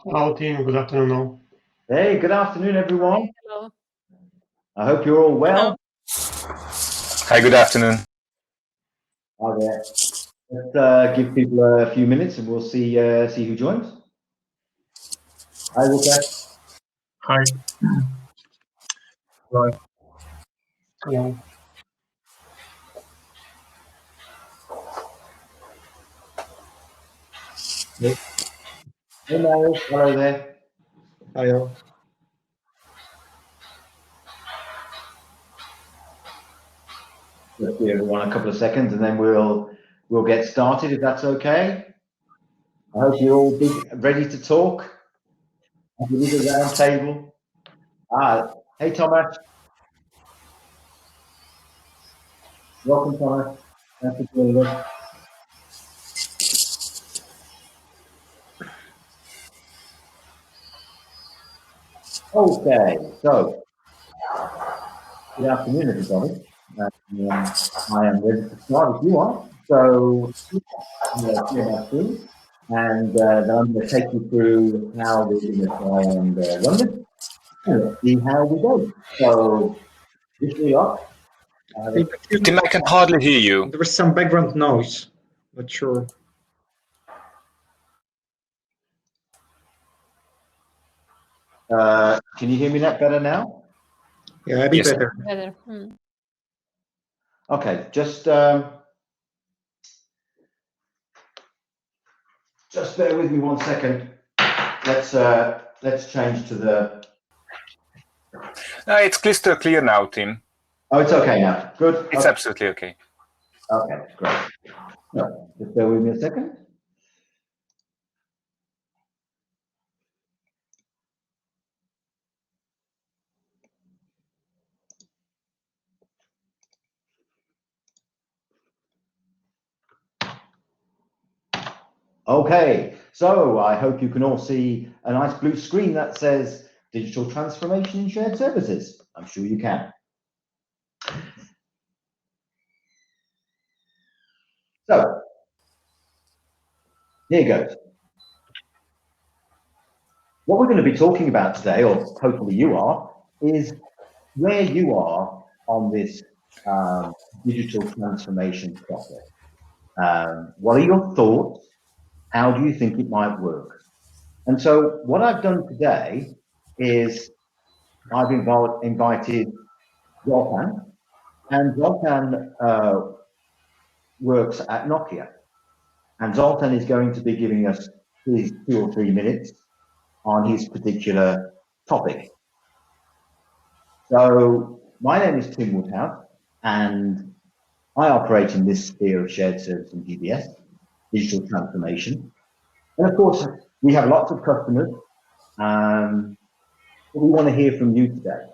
Hello, team. Good afternoon. All. Hey, good afternoon, everyone. Hello. I hope you're all well. Hi, good afternoon. Hi there. Let's give people a few minutes and we'll see who joins. Hi, Woodhouse. Hi. Hello. Hello. Hey, Marius. Hello there. Hi, all. Let's give everyone a couple of seconds and then we'll get started if that's okay. I hope you're all ready to talk. Have you looked at the round table? Hey, Thomas. Welcome, Thomas. Thanks for joining us. Okay, so good afternoon, everybody. I am ready to start if you are. So, share my screen, and then I'm going to take you through how we're going to try and run this, and let's see how we go. So, this we are. Tim, I can hardly hear you. There was some background noise. Not sure. Can you hear me that better now? Yeah, a bit Yes. better. Better. Okay, just bear with me 1 second. Let's change to the. No, it's crystal clear now, Tim. Oh, it's okay now. Good. It's okay. absolutely okay. Okay, great. No, just bear with me a second. Okay, so I hope you can all see a nice blue screen that says digital transformation in shared services. I'm sure you can. So, here goes. What we're going to be talking about today, or hopefully you are, is where you are on this digital transformation process. What are your thoughts? How do you think it might work? And so what I've done today is I've invited Zoltan, and Zoltan works at Nokia. And Zoltan is going to be giving us his 2 or 3 minutes on his particular topic. So my name is Tim Woodhouse, and I operate in this sphere of shared service and GBS, digital transformation. And of course, we have lots of customers, but we want to hear from you today.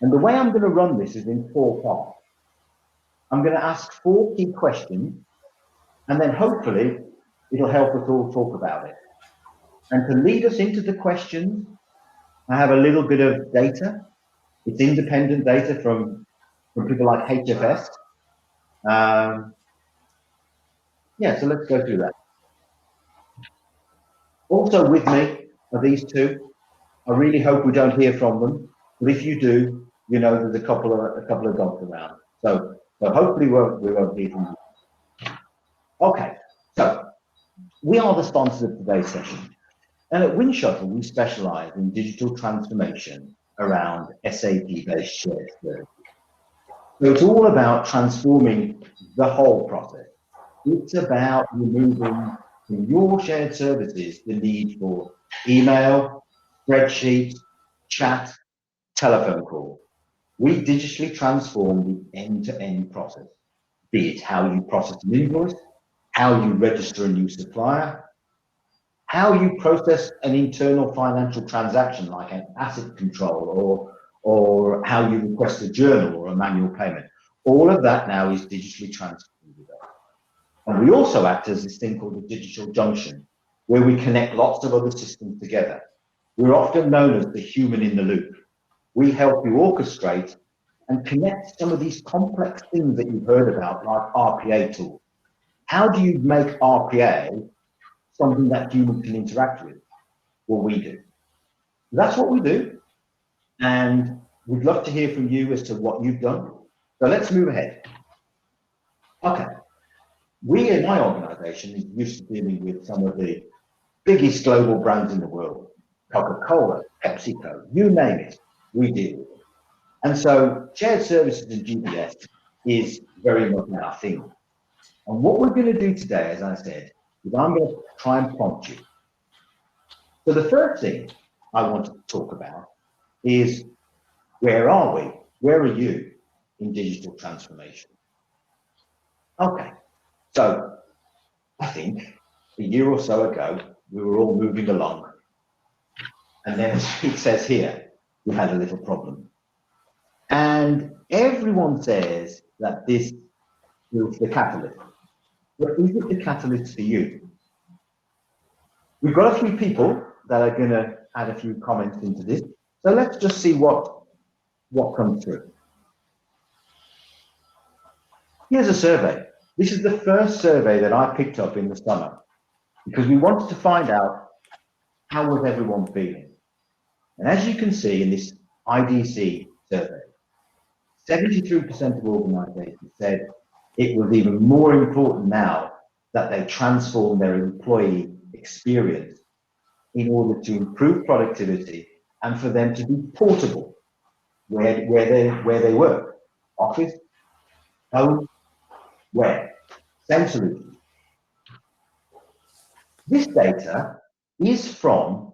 And the way I'm going to run this is in 4 parts. I'm going to ask 4 key questions, and then hopefully it'll help us all talk about it. And to lead us into the questions, I have a little bit of data. It's independent data from people like HFS. Yeah, so let's go through that. Also with me are these 2. I really hope we don't hear from them, but if you do, you know there's a couple of dogs around. So hopefully we won't hear from you. Okay, so we are the sponsors of today's session. And at Winshuttle, we specialize in digital transformation around SAP-based shared services. So it's all about transforming the whole process. It's about removing from your shared services the need for email, spreadsheets, chat, telephone call. We digitally transform the end-to-end process, be it how you process an invoice, how you register a new supplier, how you process an internal financial transaction like an asset control or how you request a journal or a manual payment. All of that now is digitally transformed. And we also act as this thing called the digital junction, where we connect lots of other systems together. We're often known as the human in the loop. We help you orchestrate and connect some of these complex things that you've heard about, like RPA tools. How do you make RPA something that humans can interact with? what we do. That's what we do. And we'd love to hear from you as to what you've done. So let's move ahead. Okay. We in my organization is used to dealing with some of the biggest global brands in the world. Coca-Cola, PepsiCo, you name it, we deal with it. And so shared services and GBS is very much our thing. And what we're going to do today, as I said, is I'm going to try and prompt you. So the first thing I want to talk about is, where are we? Where are you in digital transformation? Okay, so I think a year or so ago, we were all moving along. And then it says here, we had a little problem. And everyone says that this is the catalyst. But is it the catalyst for you? We've got a few people that are going to add a few comments into this. So let's just see what comes through. Here's a survey. This is the first survey that I picked up in the summer because we wanted to find out how was everyone feeling. And as you can see in this IDC survey, 73% of organizations said it was even more important now that they transform their employee experience in order to improve productivity and for them to be portable where they work. Office, home, where? Same solution. This data is from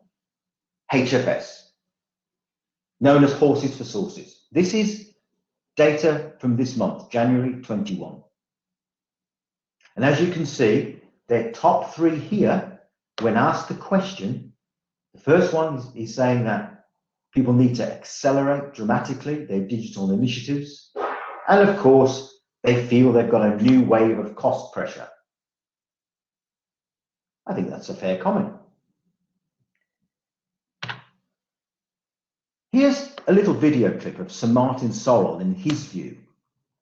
HFS, known as Horses for Sources. This is data from this month, January 21. And as you can see, their top three here, when asked the question, the first one is saying that people need to accelerate dramatically their digital initiatives. And of course, they feel they've got a new wave of cost pressure. I think that's a fair comment. Here's a little video clip of Sir Martin Sorrell and his view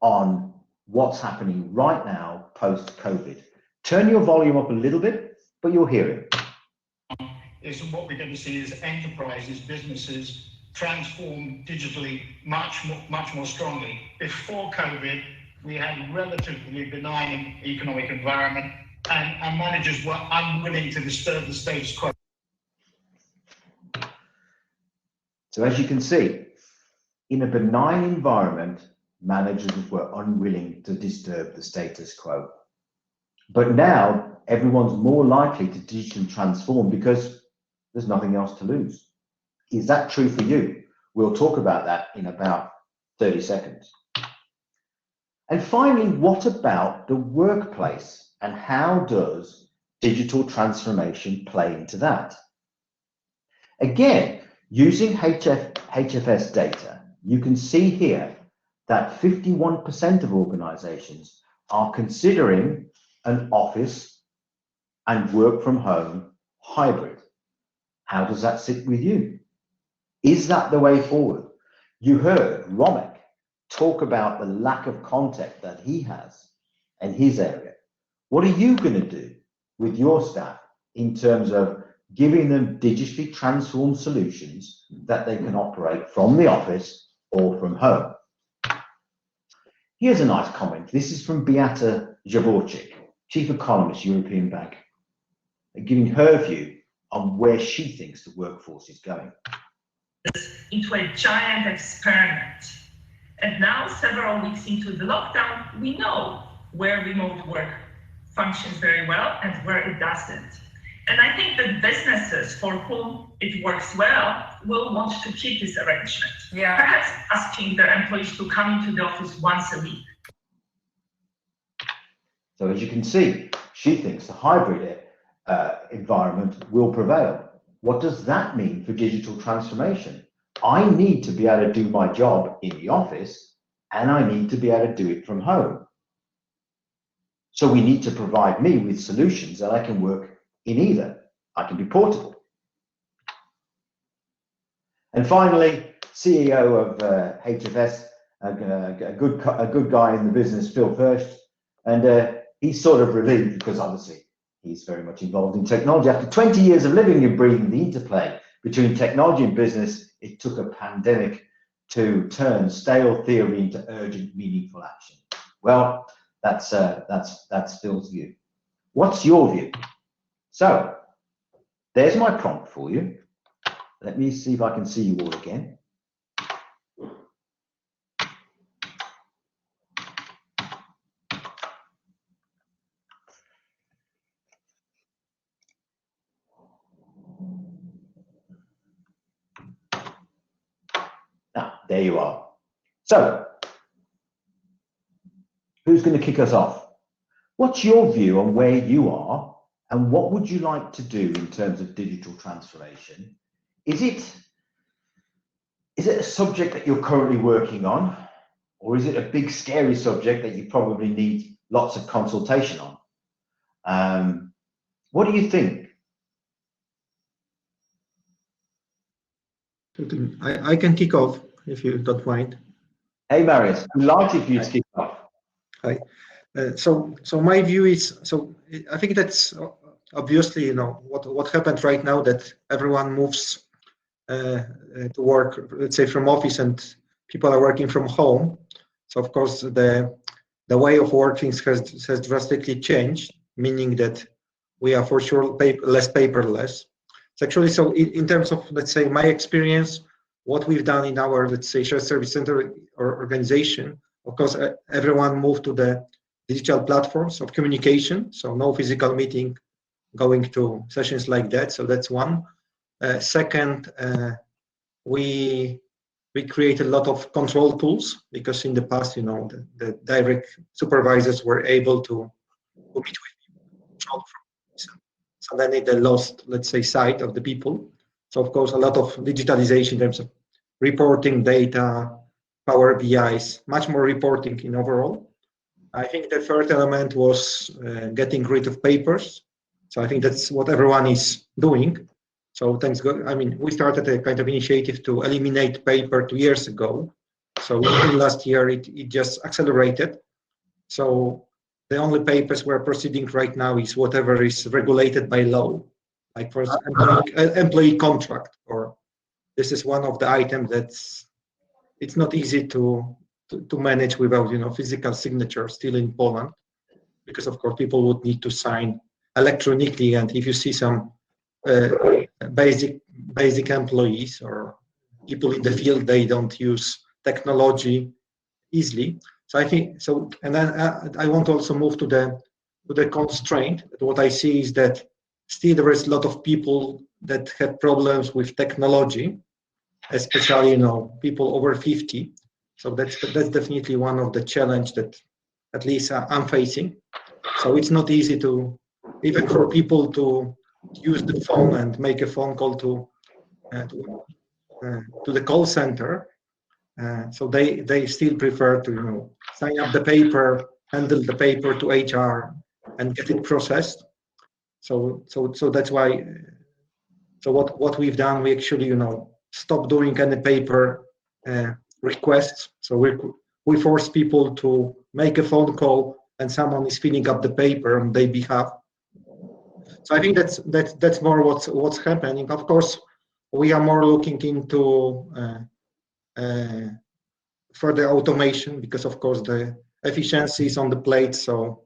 on what's happening right now post-COVID. Turn your volume up a little bit, but you'll hear it. Is what we're going to see is enterprises, businesses transform digitally much more strongly. Before COVID, we had a relatively benign economic environment, and managers were unwilling to disturb the status quo. So as you can see, in a benign environment, managers were unwilling to disturb the status quo. But now everyone's more likely to digitally transform because there's nothing else to lose. Is that true for you? We'll talk about that in about 30 seconds. And finally, what about the workplace and how does digital transformation play into that? Again, using HFS data, you can see here that 51% of organizations are considering an office and work from home hybrid. How does that sit with you? Is that the way forward? You heard Romek talk about the lack of contact that he has in his area. What are you going to do with your staff in terms of giving them digitally transformed solutions that they can operate from the office or from home? Here's a nice comment. This is from Beata Javorczyk, Chief Economist, European Bank, giving her view on where she thinks the workforce is going. Into a giant experiment. And now, several weeks into the lockdown, we know where remote work functions very well and where it doesn't. And I think that businesses for whom it works well will want to keep this arrangement. Yeah. Perhaps asking their employees to come into the office once a week. So as you can see, she thinks the hybrid environment will prevail. What does that mean for digital transformation? I need to be able to do my job in the office and I need to be able to do it from home. So we need to provide me with solutions that I can work in either. I can be portable. And finally, CEO of HFS, a good guy in the business, Phil First, and he's sort of relieved because obviously He's very much involved in technology. After 20 years of living and breathing the interplay between technology and business, it took a pandemic to turn stale theory into urgent, meaningful action. Well, that's Phil's view. What's your view? So there's my prompt for you. Let me see if I can see you all again. Ah, there you are. So, who's going to kick us off? What's your view on where you are, and what would you like to do in terms of digital transformation? Is it a subject that you're currently working on, or is it a big, scary subject that you probably need lots of consultation on? What do you think? I can kick off if you don't mind. Hey, Marius, I'd like if you to kick off. Hi. So my view is, so I think that's obviously, you know, what happened right now, that everyone moves to work, let's say, from office, and people are working from home. So of course the way of working has drastically changed, meaning that we are for sure less paperless. So actually, so in terms of, let's say, my experience, what we've done in our, let's say, shared service center or organization, of course, everyone moved to the digital platforms of communication. So no physical meeting, going to sessions like that. So that's one. Second, we created a lot of control tools, because in the past, you know, the direct supervisors were able to meet with people. So then they lost, let's say, sight of the people. So of course, a lot of digitalization in terms of reporting data, Power BIs, much more reporting in overall. I think the third element was getting rid of papers. So I think that's what everyone is doing. So thanks God, I mean, we started a kind of initiative to eliminate paper 2 years ago. So last year it just accelerated. So the only papers we're proceeding right now is whatever is regulated by law, like for employee contract, or this is one of the items it's not easy to manage without, you know, physical signature still in Poland, because of course people would need to sign electronically, and if you see some basic employees or people in the field, they don't use technology easily. So I think so, and then I want to also move to the constraint. What I see is that still there is a lot of people that have problems with technology, especially, you know, people over 50. So that's definitely one of the challenge that at least I'm facing. So it's not easy to, even for people to use the phone and make a phone call to the call center. So they still prefer to, you know, sign up the paper, handle the paper to HR, and get it processed. So that's why. So what we've done, we actually, you know, stop doing any paper requests. So we force people to make a phone call, and someone is filling up the paper on their behalf. So I think that's more what's happening. Of course, we are more looking into further automation, because of course the efficiency is on the plate. So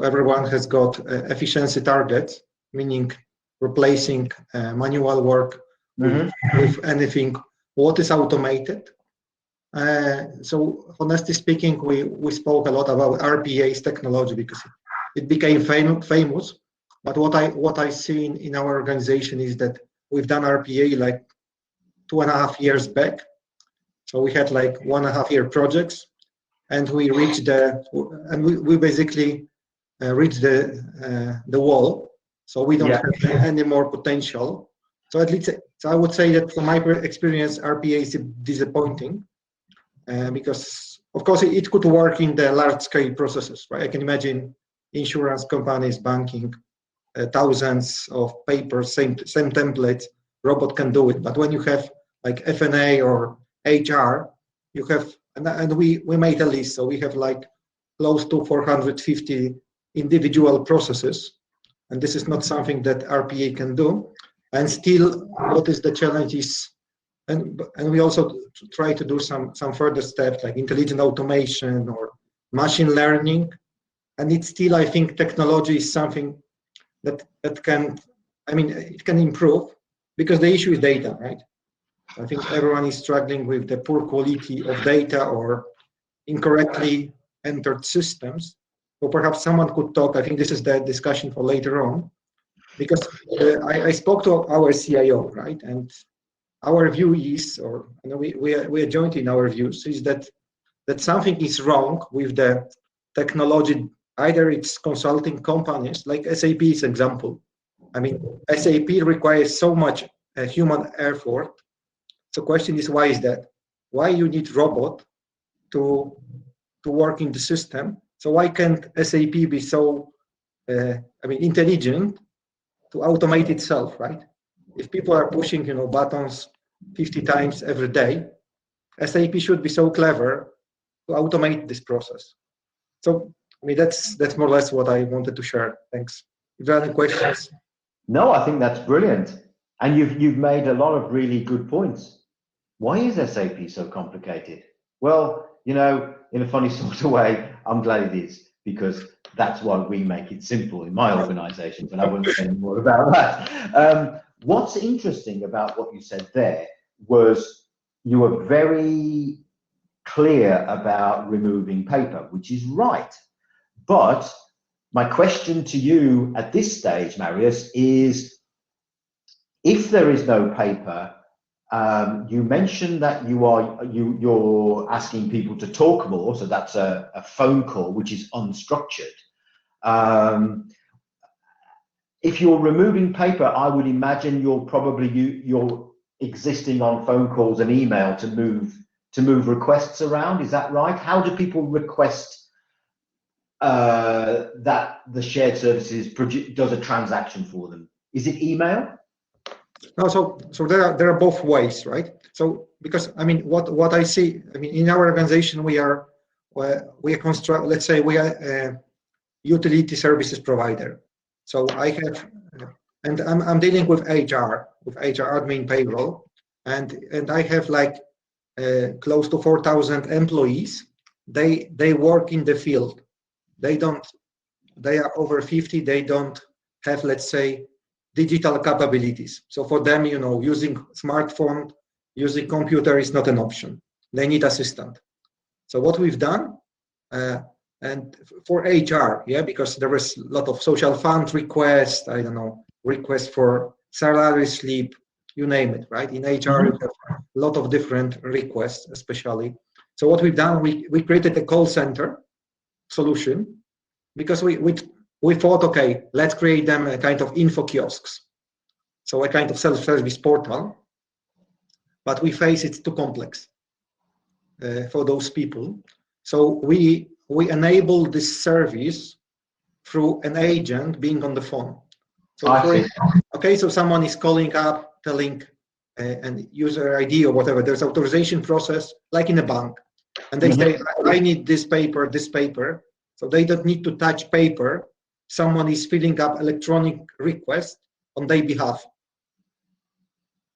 everyone has got efficiency targets, meaning replacing manual work with anything what is automated. So honestly speaking, we spoke a lot about RPA's technology because it became famous. But what I see in our organization is that we've done RPA like 2.5 years back. So we had like 1.5 year projects, and we reached we basically reached the wall. So we don't have any more potential. So at least, so I would say that from my experience, RPA is disappointing because of course it could work in the large scale processes, right? I can imagine insurance companies, banking, thousands of papers, same templates, robot can do it. But when you have like F&A or HR, you have, and we made a list, so we have like close to 450 individual processes. and this is not something that RPA can do. And still, what is the challenge is, and we also try to do some further steps like intelligent automation or machine learning. And it's still, I think, technology is something that can, I mean, it can improve, because the issue is data, right? I think everyone is struggling with the poor quality of data or incorrectly entered systems. So perhaps someone could talk. I think this is the discussion for later on, because I spoke to our CIO, right? And our view is, or you know, we are joint in our views, is that something is wrong with the technology. Either it's consulting companies, like SAP's example. I mean, SAP requires so much human effort. So question is, why is that? Why you need robot to work in the system? So why can't SAP be so, intelligent to automate itself, right? If people are pushing, buttons 50 times every day, SAP should be so clever to automate this process. So, I mean, that's more or less what I wanted to share. Thanks. If there are any questions? No, I think that's brilliant. And you've made a lot of really good points. Why is SAP so complicated? Well, in a funny sort of way, I'm glad it is, because that's why we make it simple in my organization, but I won't say any more about that. What's interesting about what you said there was you were very clear about removing paper, which is right. But my question to you at this stage, Marius, is if there is no paper, you mentioned that you're asking people to talk more, so that's a phone call, which is unstructured. If you're removing paper, I would imagine you're existing on phone calls and email to move requests around. Is that right? How do people request that the shared services does a transaction for them? Is it email? No, so there are both ways, right? So because I mean, what I see, I mean, in our organization we are let's say we are a utility services provider. So I have, and I'm dealing with HR admin payroll, and I have like close to 4,000 employees. They work in the field. They are over 50. They don't have, let's say, digital capabilities. So for them, using smartphone, using computer is not an option. They need assistant. So what we've done, and for HR, because there was a lot of social fund requests, requests for salary slip, you name it, right? In HR, you have a lot of different requests, especially. So what we've done, we created a call center solution, because we thought, okay, let's create them a kind of info kiosks, so a kind of self-service portal, but we face it's too complex for those people. So we enable this service through an agent being on the phone. So so someone is calling up, telling an user ID or whatever. There's authorization process, like in a bank, and they say, I need this paper. So they don't need to touch paper. Someone is filling up electronic request on their behalf.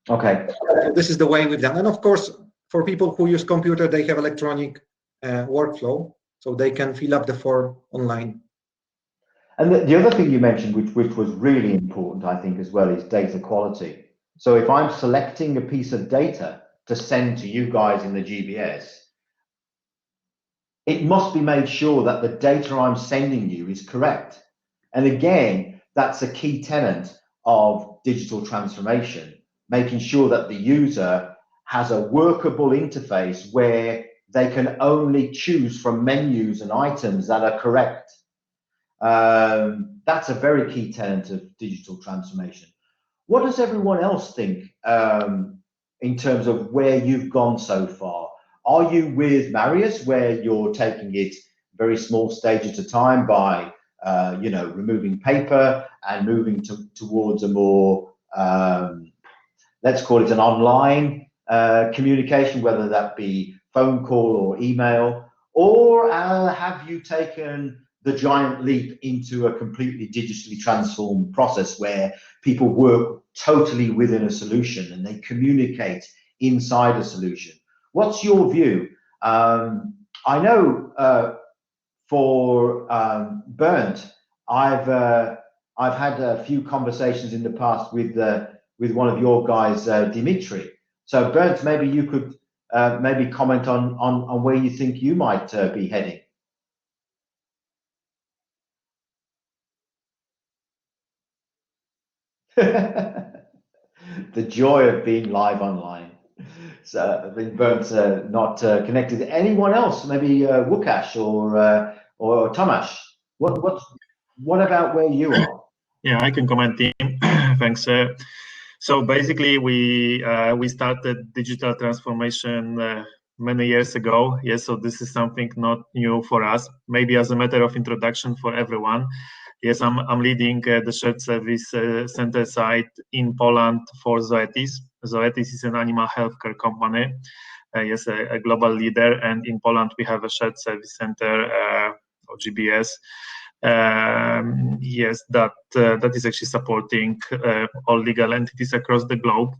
Okay. So this is the way we've done. And of course, for people who use computer, they have electronic workflow, so they can fill up the form online. And the other thing you mentioned, which was really important, I think, as well, is data quality. So if I'm selecting a piece of data to send to you guys in the GBS, it must be made sure that the data I'm sending you is correct. And again, that's a key tenet of digital transformation, making sure that the user has a workable interface where they can only choose from menus and items that are correct. That's a very key tenet of digital transformation. What does everyone else think in terms of where you've gone so far? Are you with Marius, where you're taking it very small stage at a time by, removing paper and moving towards a more, let's call it an online communication, whether that be phone call or email? Or have you taken the giant leap into a completely digitally transformed process where people work totally within a solution and they communicate inside a solution. What's your view? I know for Bernd, I've had a few conversations in the past with one of your guys, Dimitri. So Bernd, maybe you could maybe comment on where you think you might be heading. The joy of being live online. So I think Bernd's not connected. Anyone else? Maybe Łukasz or Tomasz. What about where you are? Yeah, I can comment. Thanks. So basically, we started digital transformation many years ago. Yes, so this is something not new for us. Maybe as a matter of introduction for everyone. Yes, I'm leading the shared service center site in Poland for Zoetis. Zoetis is an animal healthcare company. Yes, a global leader, and in Poland we have a shared service center, or GBS. Yes, that is actually supporting all legal entities across the globe.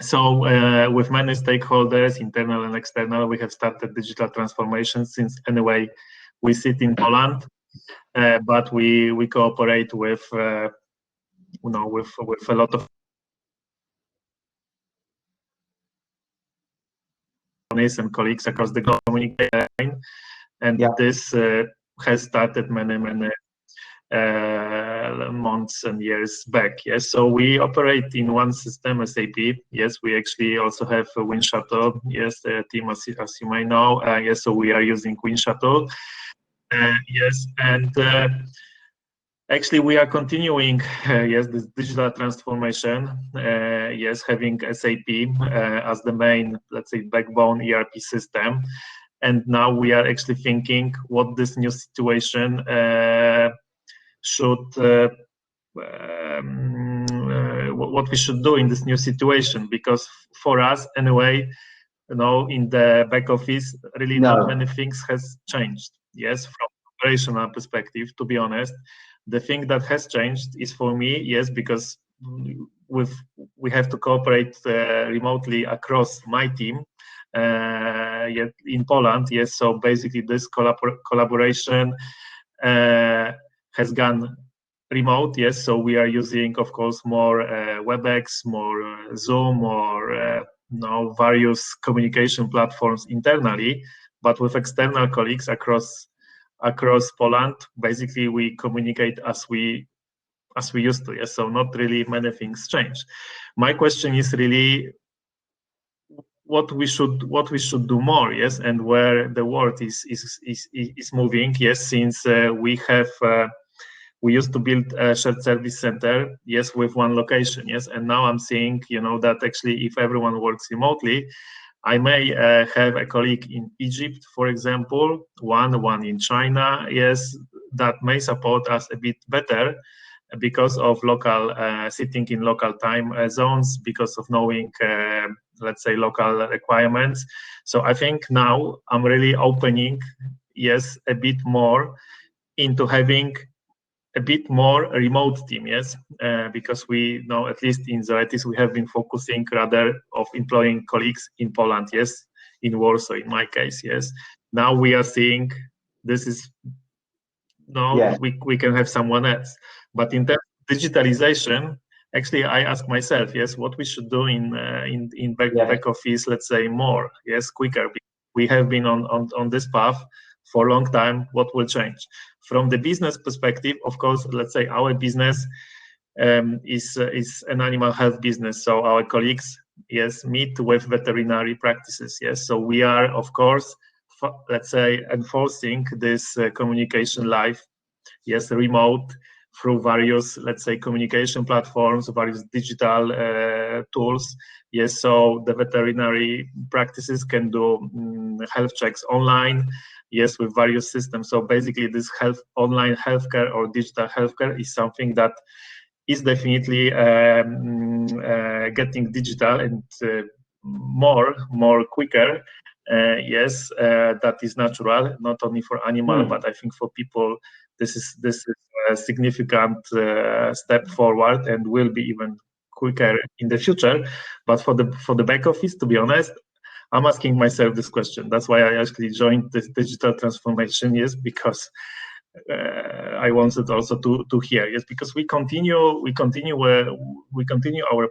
So with many stakeholders, internal and external, we have started digital transformation since anyway we sit in Poland, but we cooperate with with a lot of and colleagues across the globe communicating, and this has started many months and years back. Yes, so we operate in one system, SAP. Yes, we actually also have a Winshuttle. Yes, the team, as you may know. Yes, so we are using Winshuttle. Yes, and actually we are continuing yes, this digital transformation. Yes, having SAP as the main, let's say, backbone ERP system. And now we are actually thinking what this new situation what we should do in this new situation, because for us anyway, in the back office, really not many things has changed. Yes, from operational perspective, to be honest, the thing that has changed is for me, yes, because we have to cooperate remotely across my team. Yet in Poland, yes. So basically, this collaboration has gone remote. Yes. So we are using, of course, more WebEx, more Zoom, or various communication platforms internally. But with external colleagues across Poland, basically we communicate as we used to. Yes. So not really many things change. My question is really, what we should do more, yes, and where the world is moving, yes, since we used to build a shared service center, yes, with one location, yes, and now I'm seeing, that actually if everyone works remotely, I may have a colleague in Egypt, for example, one in China, yes, that may support us a bit better because of local sitting in local time zones, because of knowing let's say local requirements. So I think now I'm really opening, yes, a bit more into having a bit more remote team, yes, because we know, at least in Zoetis, we have been focusing rather of employing colleagues in Poland, yes, in Warsaw, in my case, yes. Now we are seeing this is we can have someone else. But in terms of digitalization, actually, I ask myself, yes, what we should do in back office, let's say more, yes, quicker. We have been on this path for a long time. What will change? From the business perspective, of course, let's say our business is an animal health business. So our colleagues, yes, meet with veterinary practices, yes. So we are, of course, let's say, enforcing this communication live, yes, remote, through various, let's say, communication platforms, various digital tools. Yes, so the veterinary practices can do health checks online, yes, with various systems. So basically, this online healthcare or digital healthcare is something that is definitely getting digital and more quicker. yes, that is natural, not only for animal, but I think for people, this is a significant step forward and will be even quicker in the future. But for the back office, to be honest, I'm asking myself this question. That's why I actually joined this digital transformation, yes, because I wanted also to hear, yes, because we continue our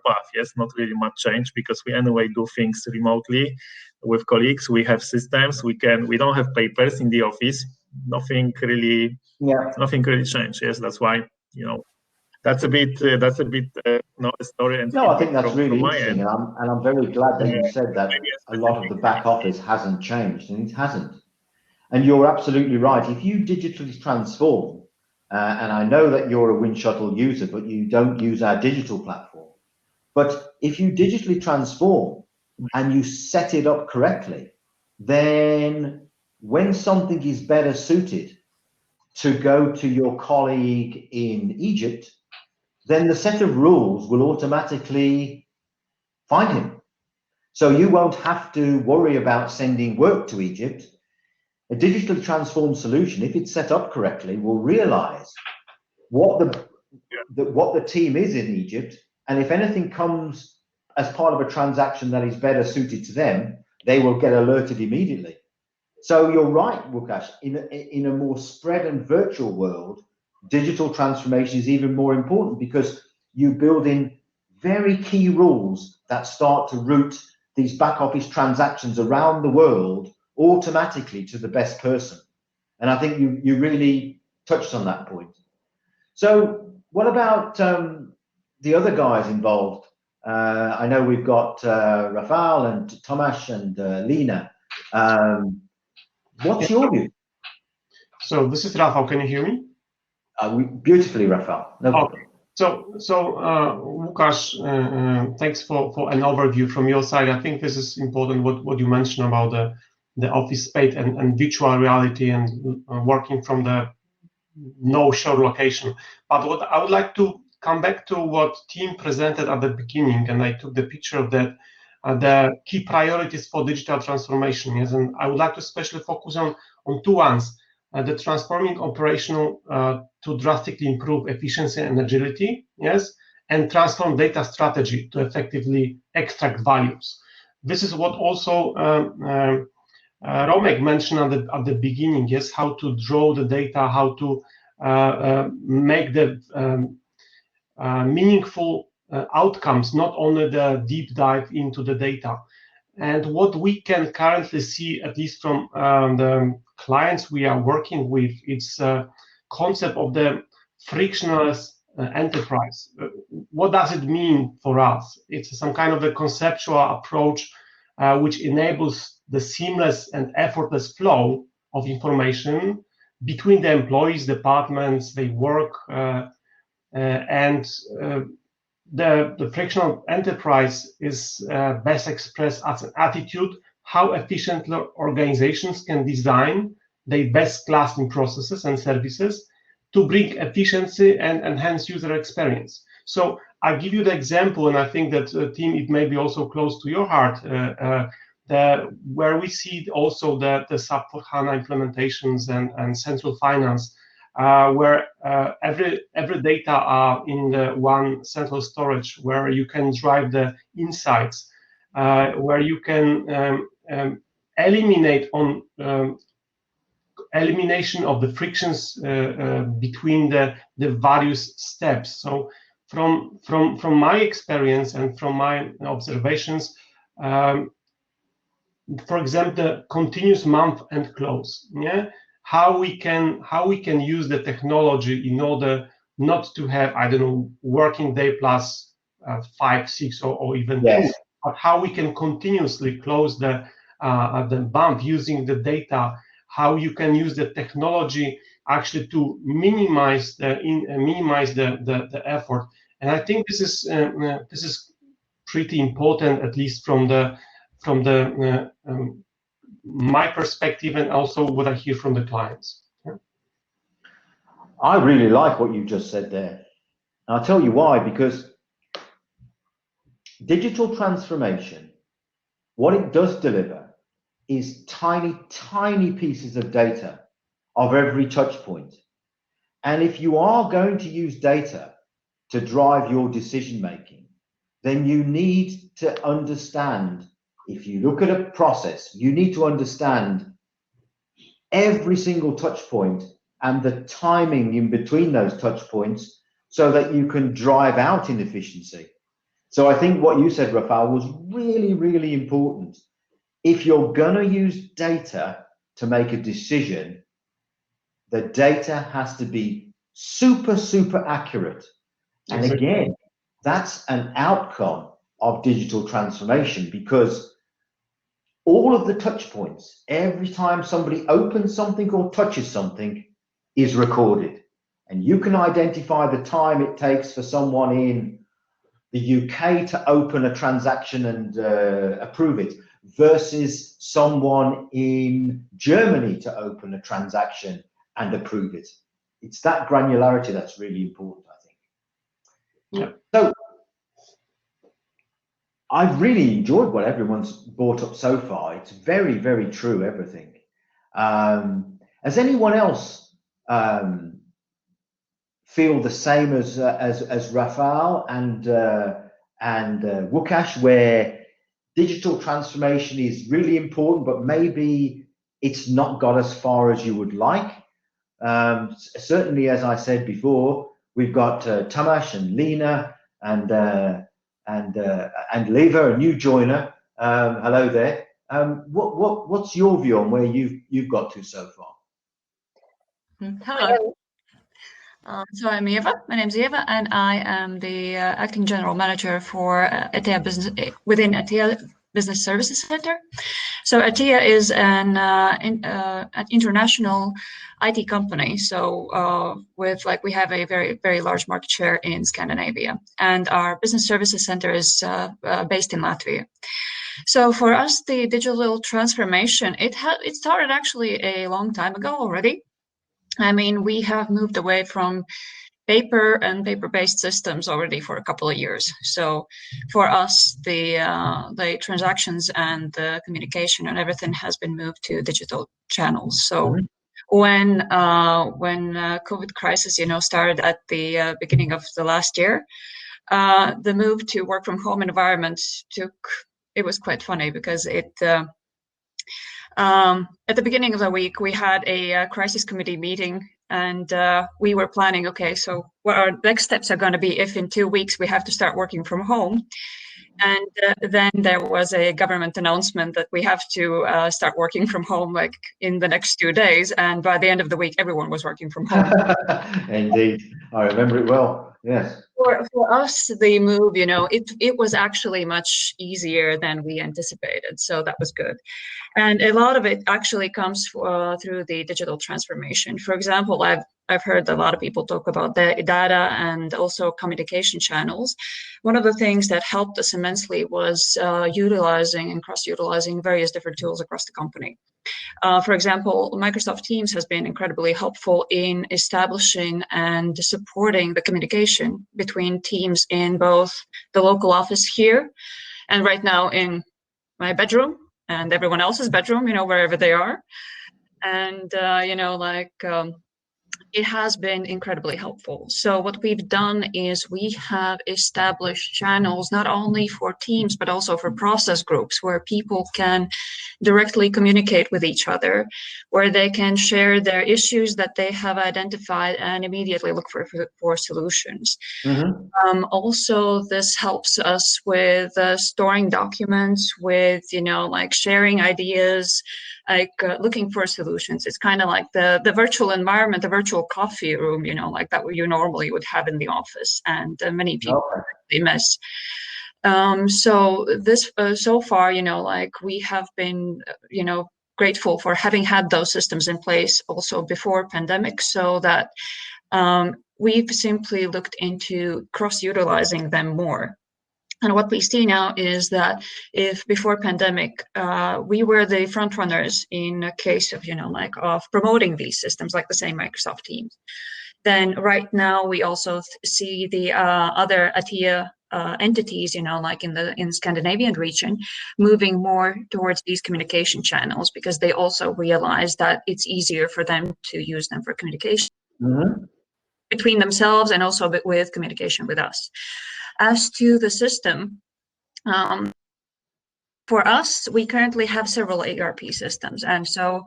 path, yes, not really much change, because we anyway do things remotely with colleagues. We have systems. We don't have papers in the office. Nothing really changed. Yes, that's why, you know, that's a bit a story. And no, I think that's really my interesting, end. and I'm very glad that you said that a lot of the back office hasn't changed, and it hasn't. And you're absolutely right. If you digitally transform, and I know that you're a Winshuttle user, but you don't use our digital platform. But if you digitally transform and you set it up correctly, then when something is better suited to go to your colleague in Egypt, then the set of rules will automatically find him. So you won't have to worry about sending work to Egypt. A digitally transformed solution, if it's set up correctly, will realize what the team is in Egypt, and if anything comes as part of a transaction that is better suited to them, they will get alerted immediately. So you're right, Łukasz, in a more spread and virtual world, digital transformation is even more important, because you build in very key rules that start to route these back office transactions around the world automatically to the best person. And I think you really touched on that point. So what about the other guys involved? I know we've got Rafał and Tomasz and Lina. What's your view? So this is Rafał. Can you hear me? Beautifully, Rafał. No problem. So Łukasz, thanks for an overview from your side. I think this is important, what you mentioned about the office space and virtual reality and working from the no show location. But what I would like to come back to what Tim presented at the beginning, and I took the picture of that, the key priorities for digital transformation. Yes, and I would like to especially focus on two ones. The transforming operational to drastically improve efficiency and agility, yes, and transform data strategy to effectively extract values. This is what also Romek mentioned at the beginning, yes, how to draw the data, how to make the meaningful outcomes, not only the deep dive into the data. And what we can currently see, at least from the clients we are working with, it's a concept of the frictionless enterprise. What does it mean for us? It's some kind of a conceptual approach which enables the seamless and effortless flow of information between the employees, departments, they work, and the frictional enterprise is best expressed as an attitude, how efficiently organizations can design their best class in processes and services to bring efficiency and enhance user experience. So I'll give you the example, and I think that, Tim, it may be also close to your heart, where we see also the SAP for HANA implementations and central finance, where every data are in the one central storage, where you can drive the insights, where you can eliminate on elimination of the frictions between the various steps. So from my experience and from my observations, for example, the continuous month-end close, yeah, how we can use the technology in order not to have, I don't know, working day plus 5, 6, or even 2, but how we can continuously close the bump using the data, how you can use the technology actually to minimize the effort. And I think this is pretty important, at least from my perspective, and also what I hear from the clients. I really like what you just said there. And I'll tell you why, because digital transformation, what it does deliver is tiny, tiny pieces of data of every touch point. And if you are going to use data to drive your decision making, then you need to understand, if you look at a process, you need to understand every single touch point and the timing in between those touch points so that you can drive out inefficiency. So I think what you said, Rafael, was really, really important. If you're going to use data to make a decision, the data has to be super, super accurate. And again, that's an outcome of digital transformation, because all of the touch points, every time somebody opens something or touches something, is recorded. And you can identify the time it takes for someone in the UK to open a transaction and approve it versus someone in Germany to open a transaction and approve it. It's that granularity that's really important, I think. Yeah. So I've really enjoyed what everyone's brought up so far. It's very, very true, everything. Has anyone else feel the same as Rafael and Łukasz, where digital transformation is really important, but maybe it's not got as far as you would like? Certainly, as I said before, we've got Tomasz and Lena and Leva, a new joiner. Hello there. What's your view on where you've got to so far? Hello. So I'm Eva. My name is Eva, and I am the acting general manager for ATEA business within ATEA Business Services Center. So ATEA is an international IT company. So we have a very, very large market share in Scandinavia, and our business services center is based in Latvia. So for us, the digital transformation, it started actually a long time ago already. I mean, we have moved away from paper and paper-based systems already for a couple of years. So for us, the transactions and the communication and everything has been moved to digital channels. So when COVID crisis, started at the beginning of the last year, the move to work from home environment it was quite funny because at the beginning of the week, we had a crisis committee meeting, and we were planning, okay, so what our next steps are going to be if in 2 weeks we have to start working from home. And then there was a government announcement that we have to start working from home like in the next 2 days. And by the end of the week, everyone was working from home. Indeed. I remember it well. Yes. For us, the move, it was actually much easier than we anticipated. So that was good. And a lot of it actually comes through the digital transformation. For example, I've heard a lot of people talk about the data and also communication channels. One of the things that helped us immensely was utilizing and cross-utilizing various different tools across the company. For example, Microsoft Teams has been incredibly helpful in establishing and supporting the communication between teams in both the local office here and right now in my bedroom and everyone else's bedroom, wherever they are. And, it has been incredibly helpful. So what we've done is we have established channels not only for teams, but also for process groups where people can directly communicate with each other, where they can share their issues that they have identified and immediately look for solutions. Also, this helps us with storing documents, with, sharing ideas, looking for solutions. It's kind of like the virtual environment, the virtual coffee room, like that you normally would have in the office, and many people they miss. So this so far, we have been, grateful for having had those systems in place also before pandemic, so that we've simply looked into cross-utilizing them more. And what we see now is that if before pandemic, we were the front runners in a case of, of promoting these systems, like the same Microsoft Teams, then right now we also see the other ATEA entities, like in Scandinavian region, moving more towards these communication channels because they also realize that it's easier for them to use them for communication between themselves and also with communication with us. As to the system, for us, we currently have several ERP systems. And so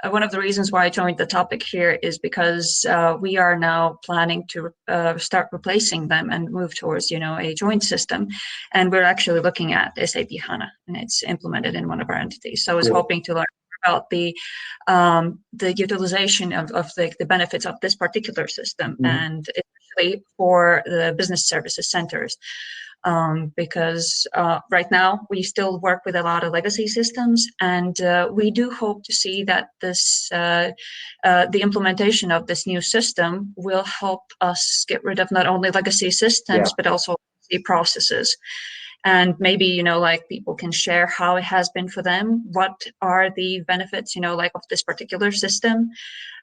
one of the reasons why I joined the topic here is because we are now planning to start replacing them and move towards, a joint system. And we're actually looking at SAP HANA, and it's implemented in one of our entities. So I was hoping to learn about the utilization of the benefits of this particular system, and especially for the business services centers. Because right now we still work with a lot of legacy systems, and we do hope to see that this the implementation of this new system will help us get rid of not only legacy systems but also legacy processes. And maybe people can share how it has been for them. What are the benefits of this particular system?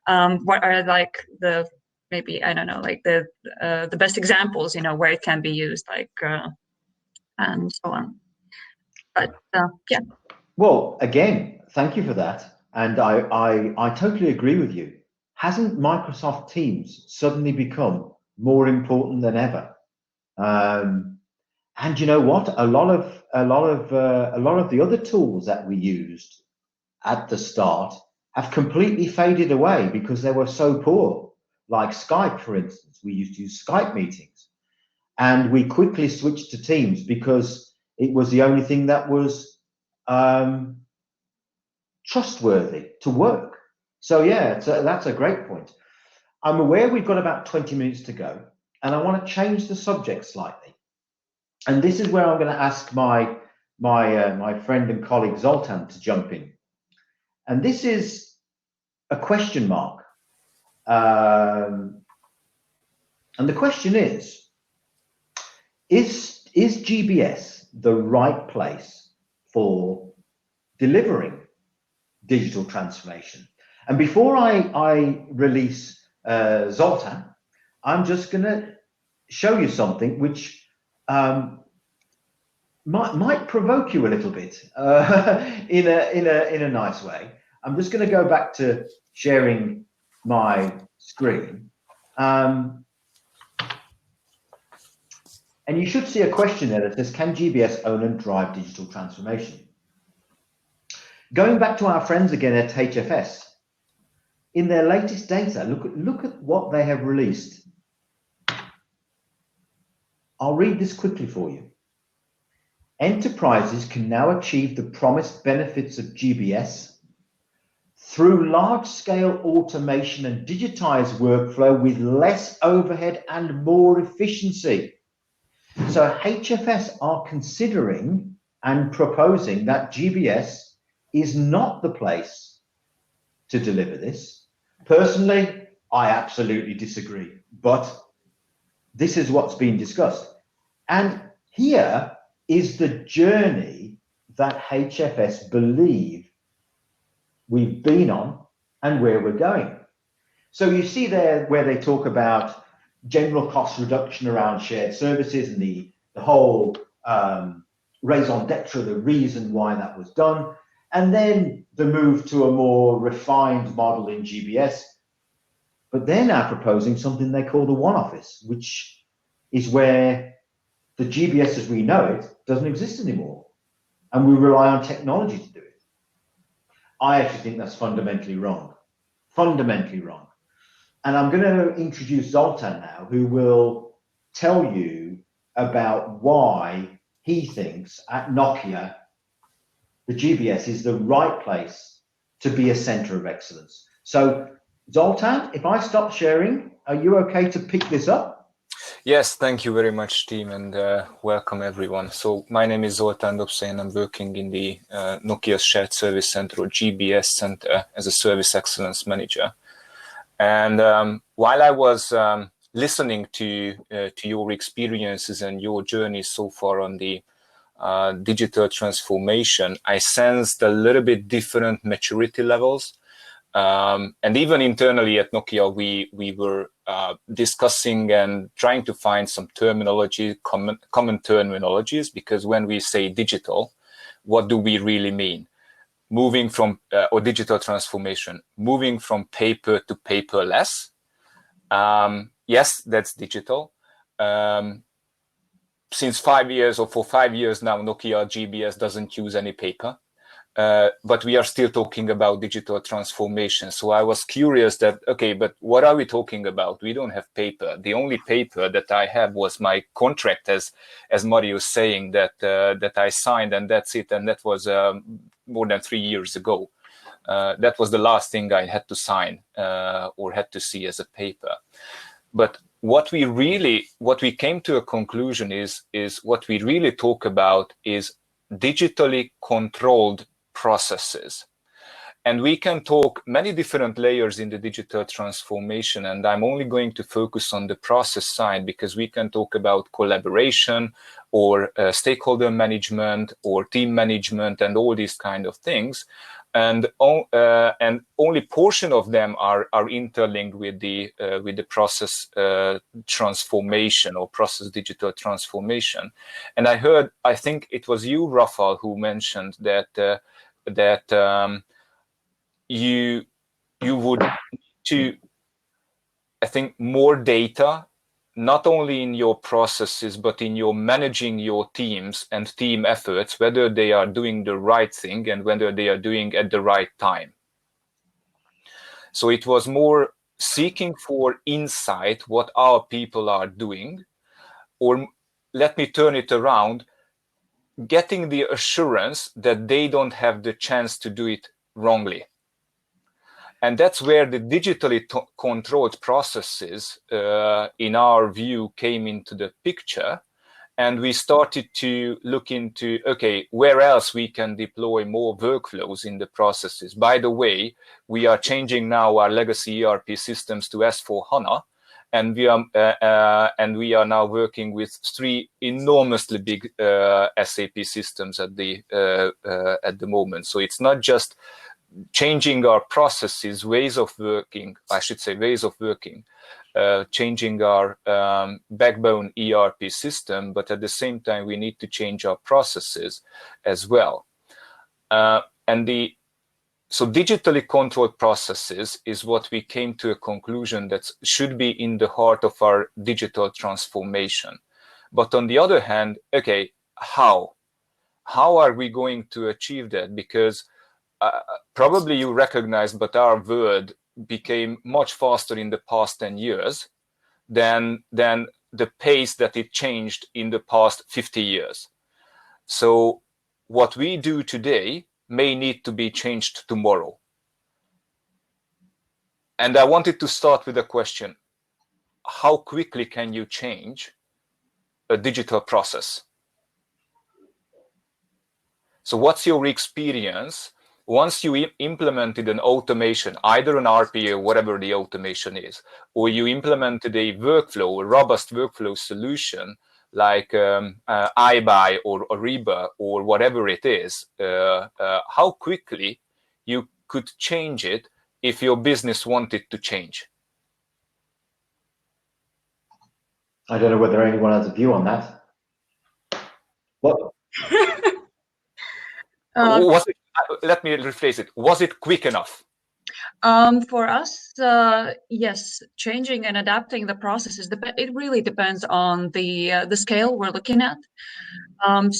What are the maybe, I don't know, the best examples, where it can be used, and so on. But yeah. Well, again, thank you for that. And I totally agree with you. Hasn't Microsoft Teams suddenly become more important than ever? And you know what? A lot of the other tools that we used at the start have completely faded away because they were so poor. Like Skype, for instance, we used to use Skype meetings, and we quickly switched to Teams because it was the only thing that was trustworthy to work. So yeah, that's a great point. I'm aware we've got about 20 minutes to go, and I want to change the subject slightly. And this is where I'm going to ask my friend and colleague Zoltan to jump in. And this is a question mark. And the question is GBS the right place for delivering digital transformation? And before I release Zoltan, I'm just going to show you something which might provoke you a little bit in a nice way. I'm just going to go back to sharing my screen. And you should see a question there that says, can GBS own and drive digital transformation? Going back to our friends again at HFS, in their latest data, look at what they have released. I'll read this quickly for you. Enterprises can now achieve the promised benefits of GBS through large-scale automation and digitized workflow with less overhead and more efficiency. So HFS are considering and proposing that GBS is not the place to deliver this. Personally, I absolutely disagree, but this is what's being discussed. And here is the journey that HFS believe we've been on and where we're going. So you see there where they talk about general cost reduction around shared services and the whole raison d'etre, the reason why that was done, and then the move to a more refined model in GBS. But they're now proposing something they call the One Office, which is where the GBS as we know it doesn't exist anymore, and we rely on technology to do it. I actually think that's fundamentally wrong. Fundamentally wrong. And I'm going to introduce Zoltan now, who will tell you about why he thinks at Nokia the GBS is the right place to be a center of excellence. So Zoltan, if I stop sharing, are you okay to pick this up? Yes, thank you very much, team, and welcome everyone. So my name is Zoltan Dobszai, and I'm working in the Nokia Shared Service Center, or GBS Center, as a Service Excellence Manager. And while I was listening to your experiences and your journey so far on the digital transformation, I sensed a little bit different maturity levels And even internally at Nokia, we were discussing and trying to find some terminology, common terminologies, because when we say digital, what do we really mean? Moving from, or digital transformation, moving from paper to paperless. Yes, that's digital. Since 5 years, or for 5 years now, Nokia GBS doesn't use any paper. But we are still talking about digital transformation. So I was curious that, okay, but what are we talking about? We don't have paper. The only paper that I have was my contract, as Mario was saying, that I signed, and that's it. And that was more than 3 years ago. That was the last thing I had to sign or had to see as a paper. But what we came to a conclusion is what we really talk about is digitally controlled processes. And we can talk many different layers in the digital transformation, and I'm only going to focus on the process side, because we can talk about collaboration or stakeholder management or team management and all these kind of things. And only portion of them are interlinked with the process transformation or process digital transformation. And I think it was you, Rafal, who mentioned that you would need to, I think, more data, not only in your processes, but in your managing your teams and team efforts, whether they are doing the right thing and whether they are doing at the right time. So it was more seeking for insight, what our people are doing, or let me turn it around, getting the assurance that they don't have the chance to do it wrongly. And that's where the digitally controlled processes, in our view, came into the picture. And we started to look into, okay, where else we can deploy more workflows in the processes. By the way, we are changing now our legacy ERP systems to S/4HANA. And we are now working with 3 enormously big SAP systems at the moment. So it's not just changing our processes, ways of working, changing our backbone ERP system, but at the same time, we need to change our processes as well. So digitally controlled processes is what we came to a conclusion that should be in the heart of our digital transformation. But on the other hand, okay, how? How are we going to achieve that? Because probably you recognize, but our world became much faster in the past 10 years than the pace that it changed in the past 50 years. So what we do today may need to be changed tomorrow. And I wanted to start with a question. How quickly can you change a digital process? So what's your experience once you implemented an automation, either an RPA or whatever the automation is, or you implemented a workflow, a robust workflow solution like iBuy or Ariba or whatever it is, how quickly you could change it if your business wanted to change? I don't know whether anyone has a view on that. What? Let me rephrase it. Was it quick enough? For us, yes, changing and adapting the processes, it really depends on the scale we're looking at.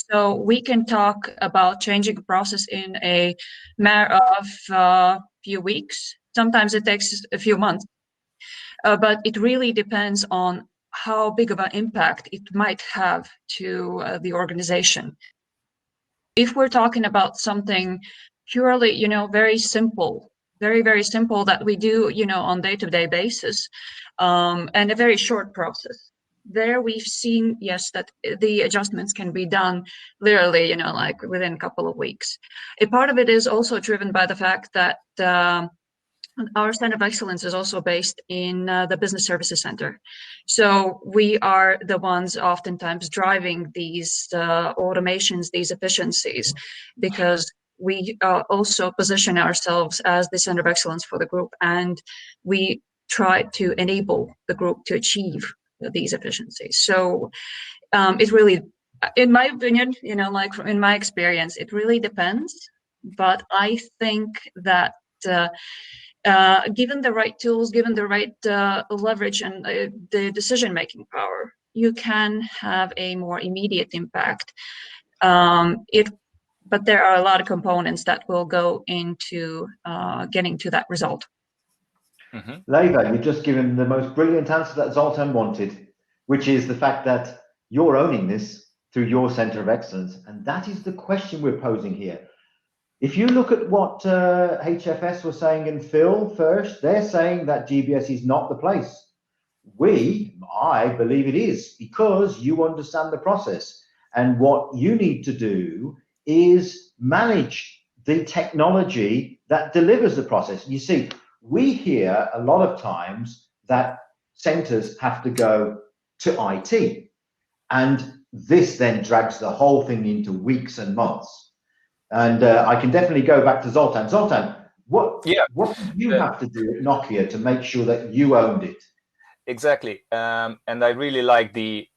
So we can talk about changing a process in a matter of few weeks. Sometimes it takes a few months, but it really depends on how big of an impact it might have to the organization. If we're talking about something purely, very simple, very, very simple that we do, on day-to-day basis, and a very short process, there we've seen, yes, that the adjustments can be done literally, like within a couple of weeks. A part of it is also driven by the fact that our Center of Excellence is also based in the Business Services Center. So we are the ones oftentimes driving these automations, these efficiencies, because we also position ourselves as the center of excellence for the group, and we try to enable the group to achieve these efficiencies. So it really, in my opinion, like in my experience, it really depends. But I think that given the right tools, given the right leverage and the decision-making power, you can have a more immediate impact. But there are a lot of components that will go into getting to that result. Leva, you've just given the most brilliant answer that Zoltan wanted, which is the fact that you're owning this through your center of excellence. And that is the question we're posing here. If you look at what HFS was saying in Phil first, they're saying that GBS is not the place. I believe it is, because you understand the process. And what you need to do is manage the technology that delivers the process. You see, we hear a lot of times that centers have to go to IT, and this then drags the whole thing into weeks and months. And I can definitely go back to Zoltan. Zoltan, what did you have to do at Nokia to make sure that you owned it? Exactly, and I really like the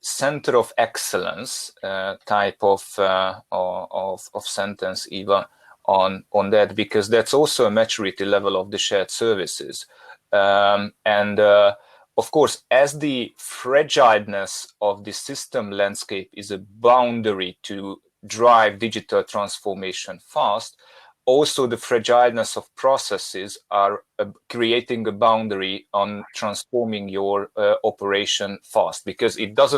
center of excellence type of sentence, Eva, on that, because that's also a maturity level of the shared services. Of course, as the fragileness of the system landscape is a boundary to drive digital transformation fast, also the fragileness of processes are creating a boundary on transforming your operation fast, because it does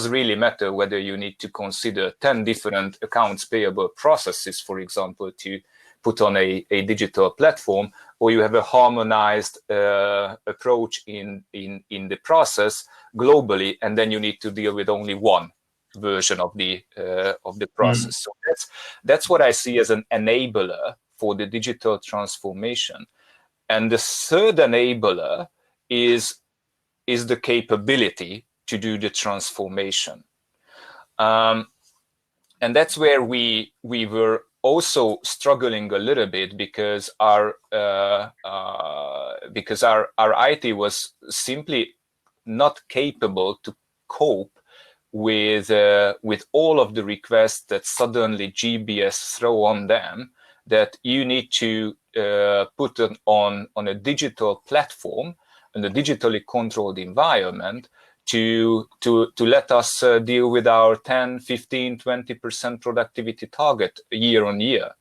really matter whether you need to consider 10 different accounts payable processes, for example, to put on a digital platform, or you have a harmonized approach in the process globally, and then you need to deal with only one version of the process. So that's what I see as an enabler for the digital transformation. And the third enabler is the capability to do the transformation. And that's where we were also struggling a little bit, because our IT was simply not capable to cope with all of the requests that suddenly GBS throw on them, that you need to put it on a digital platform, in a digitally controlled environment, to let us deal with our 10, 15, 20% productivity target year on year.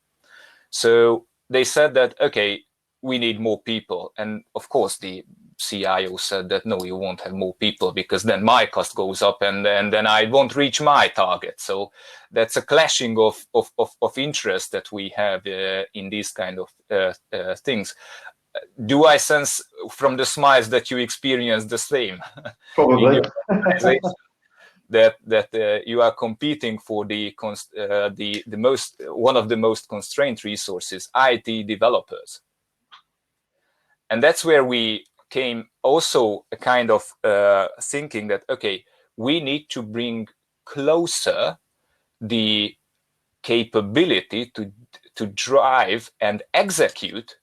So they said that, okay, we need more people. And of course, the CIO said that, no, you won't have more people, because then my cost goes up and then I won't reach my target. So that's a clashing of interest that we have in these kind of things. Do I sense from the smiles that you experience the same? Probably. that you are competing for one of the most constrained resources, IT developers. And that's where we came also a kind of thinking that, okay, we need to bring closer the capability to drive and execute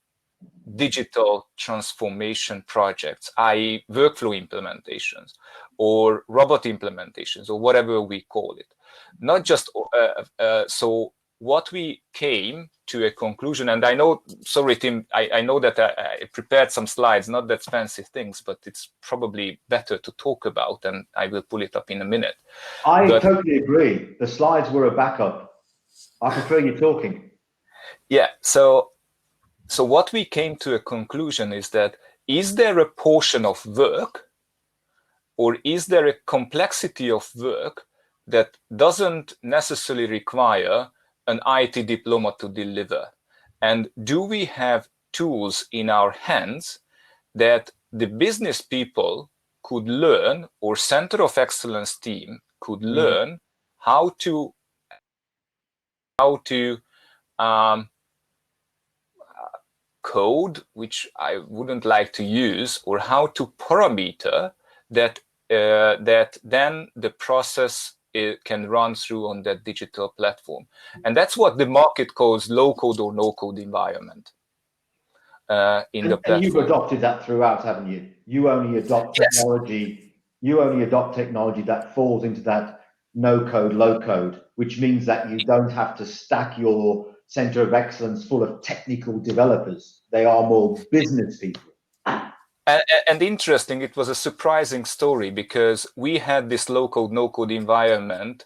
digital transformation projects, i.e. workflow implementations or robot implementations or whatever we call it. Not just, so what we came to a conclusion, and I know, sorry Tim, I know that I prepared some slides, not that fancy things, but it's probably better to talk about, and I will pull it up in a minute. I totally agree. The slides were a backup. I prefer you talking. Yeah, so what we came to a conclusion is that, is there a portion of work, or is there a complexity of work that doesn't necessarily require an IT diploma to deliver? And do we have tools in our hands that the business people could learn, or center of excellence team could learn how to code, which I wouldn't like to use, or how to parameter that then the process it can run through on that digital platform. And that's what the market calls low-code or no-code environment in the platform. And you've adopted that throughout, haven't you? You only adopt technology. You only adopt technology that falls into that no-code, low-code, which means that you don't have to stack your center of excellence full of technical developers. They are more business people. And interesting, it was a surprising story because we had this low-code, no-code environment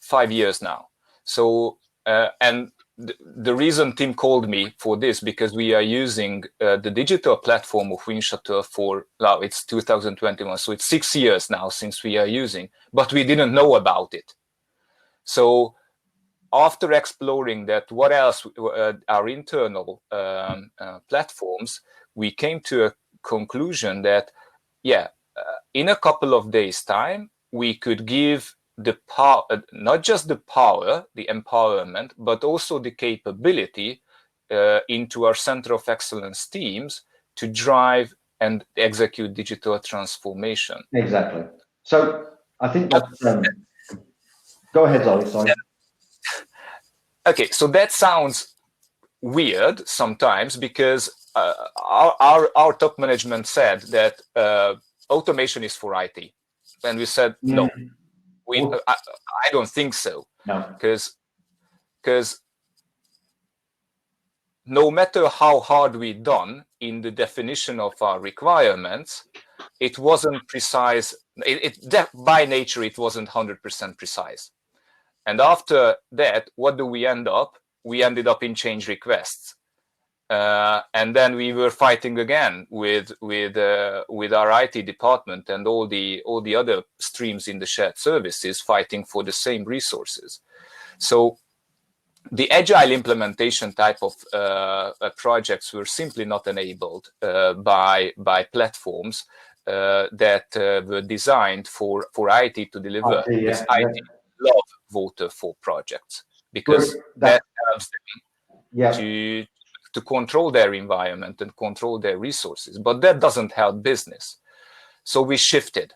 5 years now. So, and the reason Tim called me for this, because we are using the digital platform of Winshuttle for, now it's 2021, so it's 6 years now since we are using, but we didn't know about it. So after exploring that, what else, our internal platforms, we came to a conclusion that, in a couple of days' time, we could give the power, not just the power, the empowerment, but also the capability into our Center of Excellence teams to drive and execute digital transformation. Exactly. So I think that's, go ahead, Zoli, sorry. Okay, so that sounds weird sometimes because our top management said that automation is for IT, and we said no. I don't think so. No, because no matter how hard we done in the definition of our requirements, it wasn't precise. By nature, it wasn't 100% precise. And after that, what do we end up? We ended up in change requests. And then we were fighting again with our IT department and all the other streams in the shared services, fighting for the same resources. So the agile implementation type of projects were simply not enabled by platforms that were designed for IT to deliver this IT love waterfall projects, because that helps them to control their environment and control their resources, but that doesn't help business. So we shifted.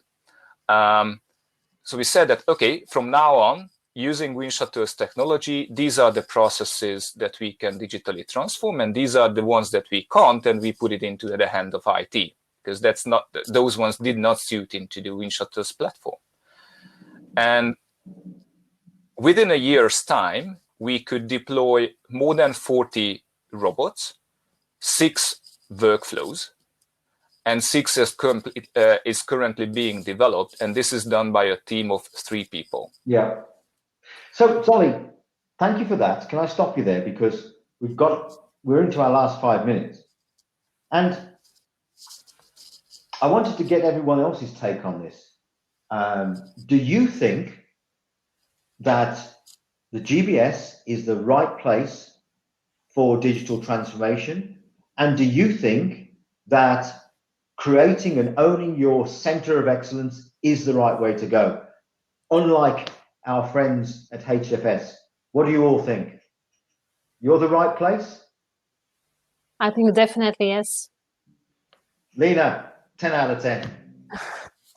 So we said that, okay, from now on, using Winshuttle's technology, these are the processes that we can digitally transform, and these are the ones that we can't, and we put it into the hand of IT, because that's not, those ones did not suit into the Winshuttle's platform. And within a year's time, we could deploy more than 40 robots, 6 workflows, and 6 is currently being developed, and this is done by a team of 3 people. Yeah. So, Zoli, thank you for that. Can I stop you there, because we're into our last 5 minutes, and I wanted to get everyone else's take on this. Do you think that the GBS is the right place for digital transformation? And do you think that creating and owning your center of excellence is the right way to go? Unlike our friends at HFS, what do you all think? You're the right place? I think definitely yes. Lena, 10 out of 10.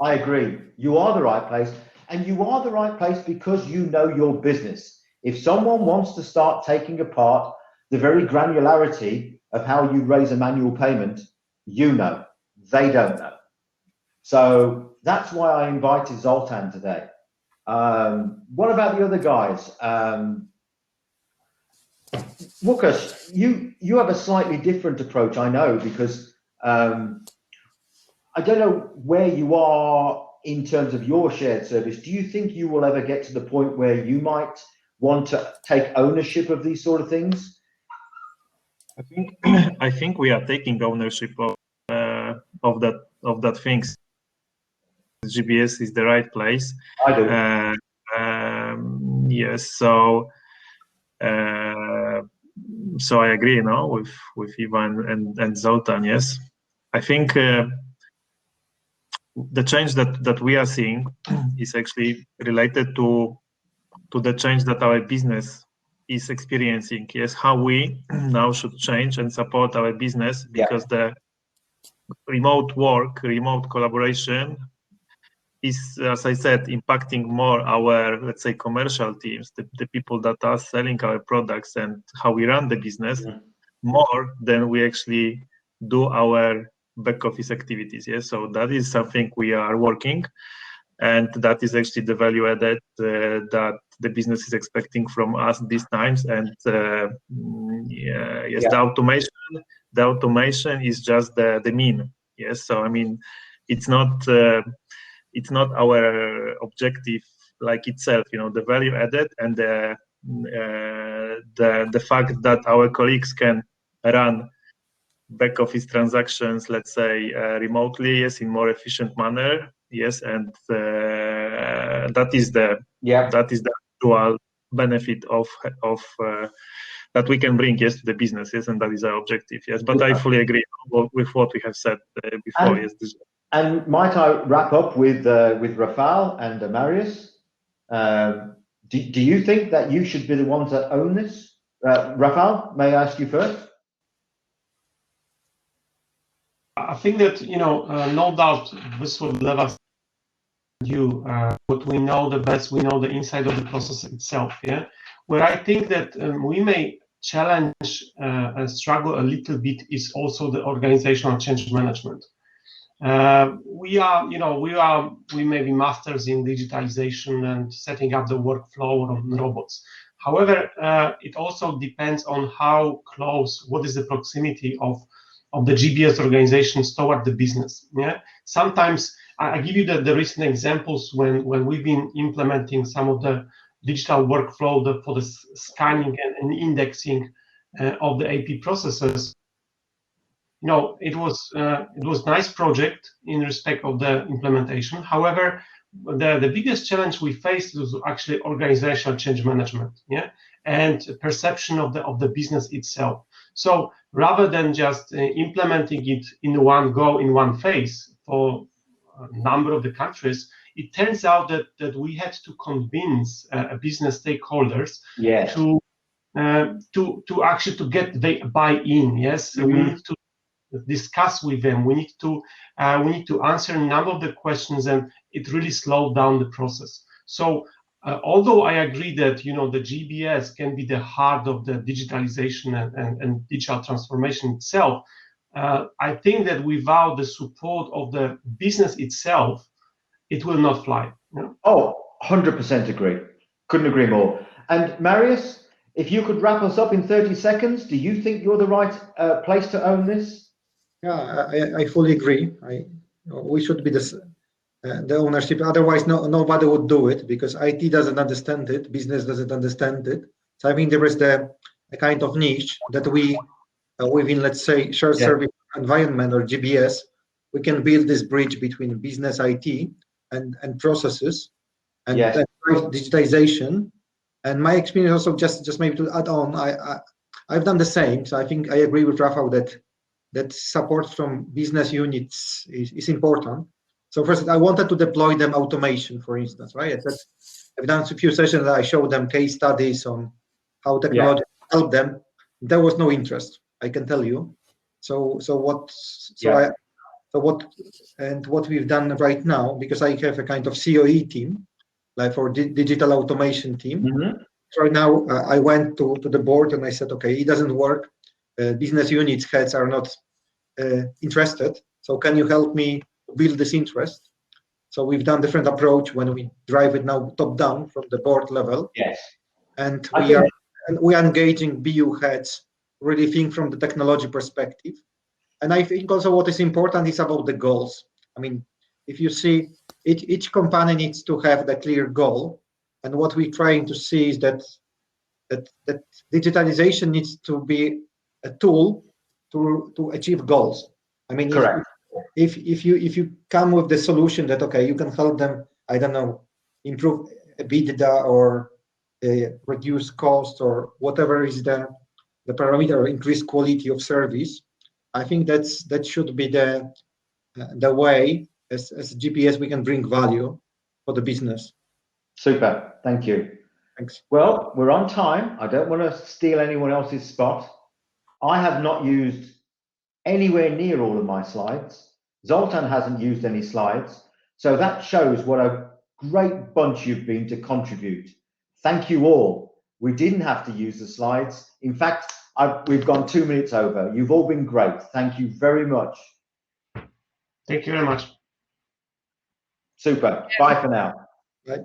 I agree. You are the right place, and you are the right place because you know your business. If someone wants to start taking apart the very granularity of how you raise a manual payment, you know, they don't know. So that's why I invited Zoltan today. What about the other guys? Łukasz, you have a slightly different approach, I know, because I don't know where you are in terms of your shared service. Do you think you will ever get to the point where you might want to take ownership of these sort of things? I think we are taking ownership of that things. GBS is the right place. I do. Yes, so I agree, you know, with Ivan and Zoltan. Yes, I think the change that we are seeing is actually related to the change that our business is experiencing. Yes, how we now should change and support our business, because the remote work, remote collaboration is, as I said, impacting more our, let's say, commercial teams, the people that are selling our products and how we run the business, more than we actually do our back office activities. Yes, so that is something we are working, and that is actually the value added that the business is expecting from us these times. And yes, the automation is just the mean. Yes, so I mean, it's not our objective like itself. You know, the value added and the fact that our colleagues can run back office transactions, let's say, remotely, yes, in more efficient manner, yes, and that is the actual benefit of that we can bring, yes, to the business, yes, and that is our objective, yes. But I fully agree with what we have said before, yes. And might I wrap up with Rafał and Marius? Do you think that you should be the ones that own this? Rafał, may I ask you first? I think that, you know, no doubt this would let us do what we know the best. We know the inside of the process itself. Yeah, where I think that we may challenge and struggle a little bit is also the organizational change management. We may be masters in digitalization and setting up the workflow on robots. However, it also depends on how close, what is the proximity of the GBS organizations toward the business. Yeah, sometimes I give you the recent examples when we've been implementing some of the digital workflow for the scanning and indexing of the AP processes. You know, it was nice project in respect of the implementation. However, the biggest challenge we faced was actually organizational change management, yeah, and perception of the business itself. So rather than just implementing it in one go, in one phase for a number of the countries, it turns out that we had to convince business stakeholders to actually to get the buy-in. Yes, we need to discuss with them. We need to answer a number of the questions, and it really slowed down the process. So although I agree that, you know, the GBS can be the heart of the digitalization and digital transformation itself, I think that without the support of the business itself, it will not fly. You know? Oh, 100% agree. Couldn't agree more. And Marius, if you could wrap us up in 30 seconds, do you think you're the right place to own this? Yeah, I fully agree. We should be the ownership. Otherwise, nobody would do it, because IT doesn't understand it, business doesn't understand it. So I think there is a kind of niche that we, within, let's say, shared service environment or GBS, we can build this bridge between business, IT, and processes, and digitization. And my experience also, just maybe to add on, I've done the same. So I think I agree with Rafał that support from business units is important. So first, I wanted to deploy them automation, for instance, right? I've done a few sessions that I showed them case studies on how technology helped them. There was no interest, I can tell you. What we've done right now, because I have a kind of COE team, like for digital automation team. Right now, I went to the board and I said, okay, it doesn't work. Business units heads are not interested. So can you help me build this interest? So we've done different approach when we drive it now top down from the board level. Yes. And we are engaging BU heads, really think from the technology perspective. And I think also what is important is about the goals. I mean, if you see, each company needs to have the clear goal. And what we're trying to see is that digitalization needs to be a tool to achieve goals. I mean, if you come with the solution that, okay, you can help them, I don't know, improve EBITDA or reduce cost or whatever is the parameter, or increase quality of service, I think that should be the way as GPS we can bring value for the business. Super, thank you. Thanks. Well, we're on time. I don't want to steal anyone else's spot. I have not used anywhere near all of my slides. Zoltan hasn't used any slides. So that shows what a great bunch you've been to contribute. Thank you all. We didn't have to use the slides. In fact, we've gone 2 minutes over. You've all been great. Thank you very much. Thank you very much. Super. Bye for now. Right.